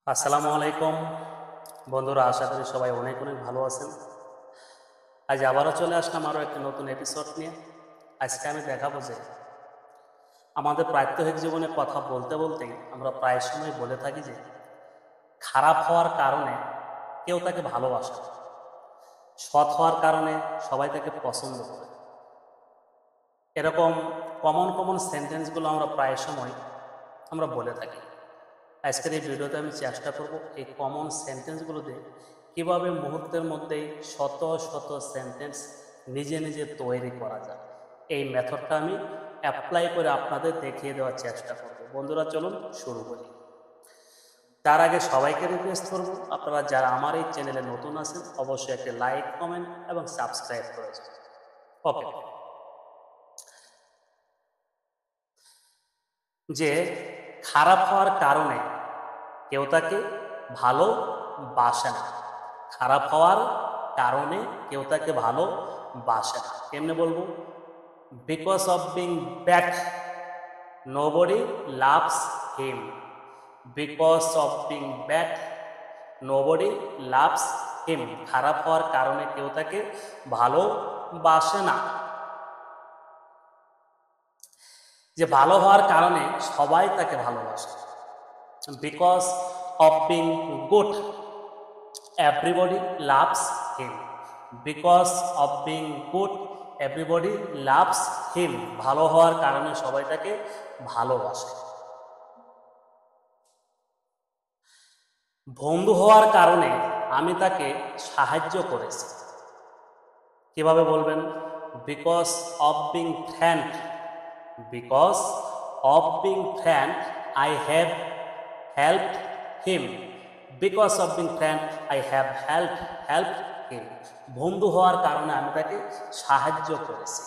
আসসালামু আলাইকুম বন্ধুরা, আশা করি সবাই অনেক অনেক ভালো আছেন। আজ আবারও চলে আসলাম আরও একটা নতুন এপিসোড নিয়ে। আজকে আমি দেখাবো যে আমাদের প্রাত্যহিক জীবনে কথা বলতে বলতেই আমরা প্রায় সময় বলে থাকি যে খারাপ হওয়ার কারণে কেউ তাকে ভালোবাসে না, সৎ হওয়ার কারণে সবাই তাকে পছন্দ করে। এরকম কমন কমন সেন্টেন্সগুলো আমরা প্রায় সময় আমরা বলে থাকি। আজকের এই ভিডিওতে আমি চেষ্টা করব এই কমন সেন্টেন্সগুলো দিয়ে কীভাবে মুহূর্তের মধ্যেই শত শত সেন্টেন্স নিজে নিজে তৈরি করা যায়, এই মেথডটা আমি অ্যাপ্লাই করে আপনাদের দেখিয়ে দেওয়ার চেষ্টা করব। বন্ধুরা, চলুন শুরু করি। তার আগে সবাইকে রিকোয়েস্ট করব, আপনারা যারা আমার এই চ্যানেলে নতুন আছেন অবশ্যই একটা লাইক, কমেন্ট এবং সাবস্ক্রাইব করে যান। ওকে, যে খারাপ হওয়ার কারণে কেউ তাকে ভালোবাসে না। খারাপ হওয়ার কারণে কেউ তাকে ভালোবাসে না। কেমনে বলবো? Because of being bad nobody loves him. Because of being bad nobody loves him. খারাপ হওয়ার কারণে কেউ তাকে ভালোবাসে না। যে ভালো হওয়ার কারণে সবাই তাকে ভালোবাসে। Because of being good everybody loves him. Because of being good everybody loves him. ভালো হওয়ার কারণে সবাই তাকে ভালোবাসে। বন্ধু হওয়ার কারণে আমি তাকে সাহায্য করেছি। কিভাবে বলবেন? Because of being friend. Because of being friend I have helped him. Because of being friend I have helped him. বন্ধু হওয়ার কারণে আমি তাকে সাহায্য করেছি।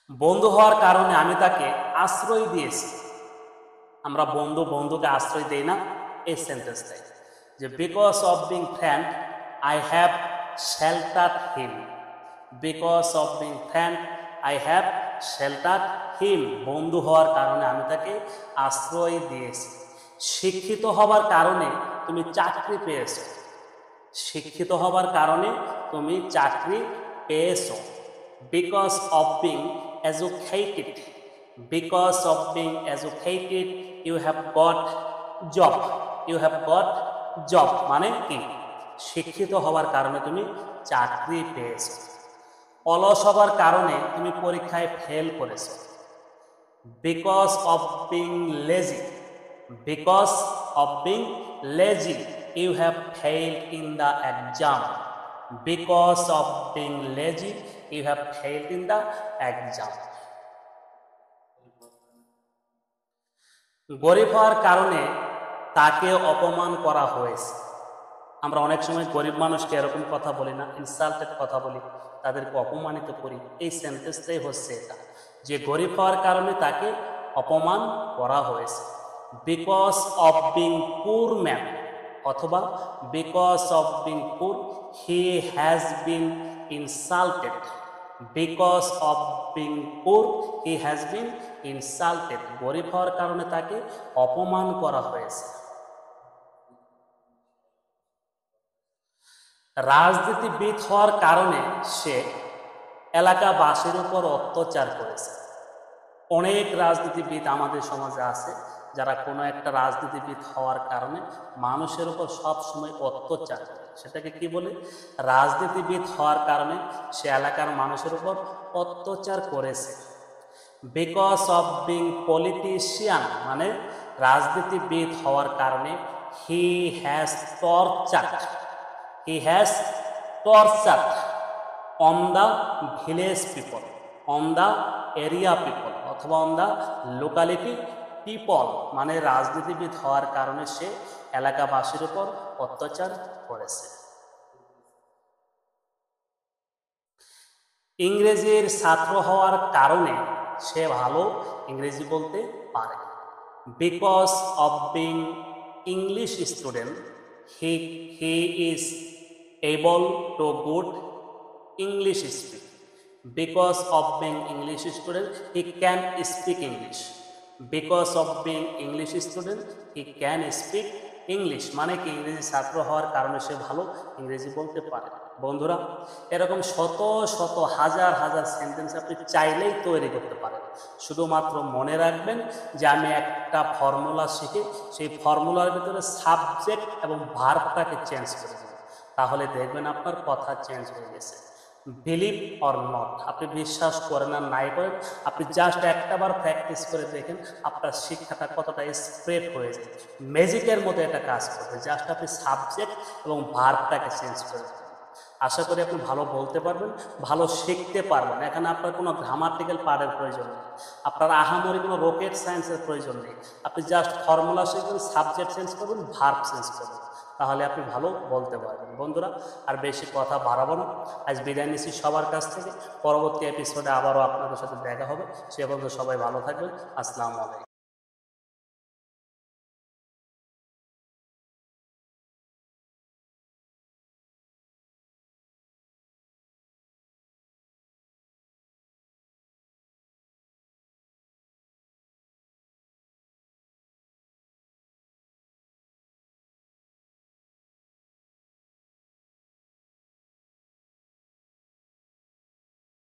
বন্ধু হওয়ার কারণে আমি তাকে আশ্রয় দিয়েছি। আমরা বন্ধুকে আশ্রয় দেই না, এই সেন্টেন্সটাই যে because of being friend I have sheltered him. Because of being friend I have sheltered him. বন্ধু হওয়ার কারণে আমি তাকে আশ্রয় দিয়েছি। শিক্ষিত হবার কারণে তুমি চাকরি পেয়েছো। শিক্ষিত হবার কারণে তুমি চাকরি পেয়েছো। Because of being educated. Because of being educated you have got job. You have got job মানে কি? শিক্ষিত হবার কারণে তুমি চাকরি পেয়েছো। অলস হবার কারণে তুমি পরীক্ষায় ফেল করেছো। Because of being lazy. Because of being lazy you have failed in the exam. Because of being lazy you have failed in the exam. গরিব হওয়ার কারণে তাকে অপমান করা হয়েছে। আমরা অনেক সময় গরিব মানুষকে এরকম কথা বলি না, ইনসাল্টেড কথা বলি, তাদেরকে অপমানিত করি। এই সেন্টেন্সটাই হচ্ছে এটা, যে গরিব হওয়ার কারণে তাকে অপমান করা হয়েছে। বিকজ অফ বিং পুর ম্যান, অথবা বিকজ অফ বিং পুর he has been insulted. Because of being পুর হি হ্যাজ বিন ইনসাল্টেড। গরিব হওয়ার কারণে তাকে অপমান করা হয়েছে। রাজনীতিবিদ হওয়ার কারণে সে এলাকাবাসীর উপর অত্যাচার করেছে। অনেক রাজনীতিবিদ আমাদের সমাজে আছে যারা কোনো একটা রাজনীতিবিদ হওয়ার কারণে মানুষের উপর সবসময় অত্যাচার করে। সেটাকে কি বলে? রাজনীতিবিদ হওয়ার কারণে সে এলাকার মানুষের উপর অত্যাচার করেছে। বিকজ অফ বিং পলিটিশিয়ান মানে রাজনীতিবিদ হওয়ার কারণে he has tortured. He has tortured on the village people, on the area people, অথবা on the locality people মানে রাজনীতিবিদ হওয়ার কারণে সে এলাকাবাসীর উপর অত্যাচার করেছে। ইংরেজির ছাত্র হওয়ার কারণে সে ভালো ইংরেজি বলতে পারে। Because of being English student he is able to good English speak. Because of being English student, he can speak English. Because of being English student he can speak English, মানে কি ইংরেজি ছাত্র হওয়ার কারণে সে ভালো ইংরেজি বলতে পারে। বন্ধুরা, এরকম শত শত হাজার হাজার সেন্টেন্স আপনি চাইলেই তৈরি করতে পারেন। শুধুমাত্র মনে রাখবেন যে আমি একটা ফর্মুলা শিখে সেই ফর্মুলার ভিতরে সাবজেক্ট এবং ভার্বটাকে চেঞ্জ করে দেবেন, তাহলে দেখবেন আপনার কথা চেঞ্জ হয়ে গেছে। বিলিভ অর নট, আপনি বিশ্বাস করেন আর নাই করেন, আপনি জাস্ট একটাবার প্র্যাকটিস করে দেখেন আপনার শিক্ষাটা কতটা স্প্রেড হয়ে যায়। ম্যাজিকের মতো এটা কাজ করবে, জাস্ট আপনি সাবজেক্ট এবং ভার্বটাকে চেঞ্জ করে দেবেন। আশা করি আপনি ভালো বলতে পারবেন, ভালো শিখতে পারবেন। এখানে আপনার কোনো গ্রামাটিক্যাল পার্টের প্রয়োজন নেই, আপনার আহামরি কোনো রকেট সায়েন্সের প্রয়োজন নেই। আপনি জাস্ট ফর্মুলা শিখবেন, সাবজেক্ট চেঞ্জ করবেন, ভার্ব চেঞ্জ করবেন, তাহলে আপনি ভালো বলতে পারবেন। বন্ধুরা, আর বেশি কথা বাড়াবো না, আজ বিদায় নিচ্ছি সবার কাছ থেকে। পরবর্তী এপিসোডে আবারও আপনাদের সাথে দেখা হবে। সে পর্যন্ত সবাই ভালো থাকবেন। আসসালামু আলাইকুম।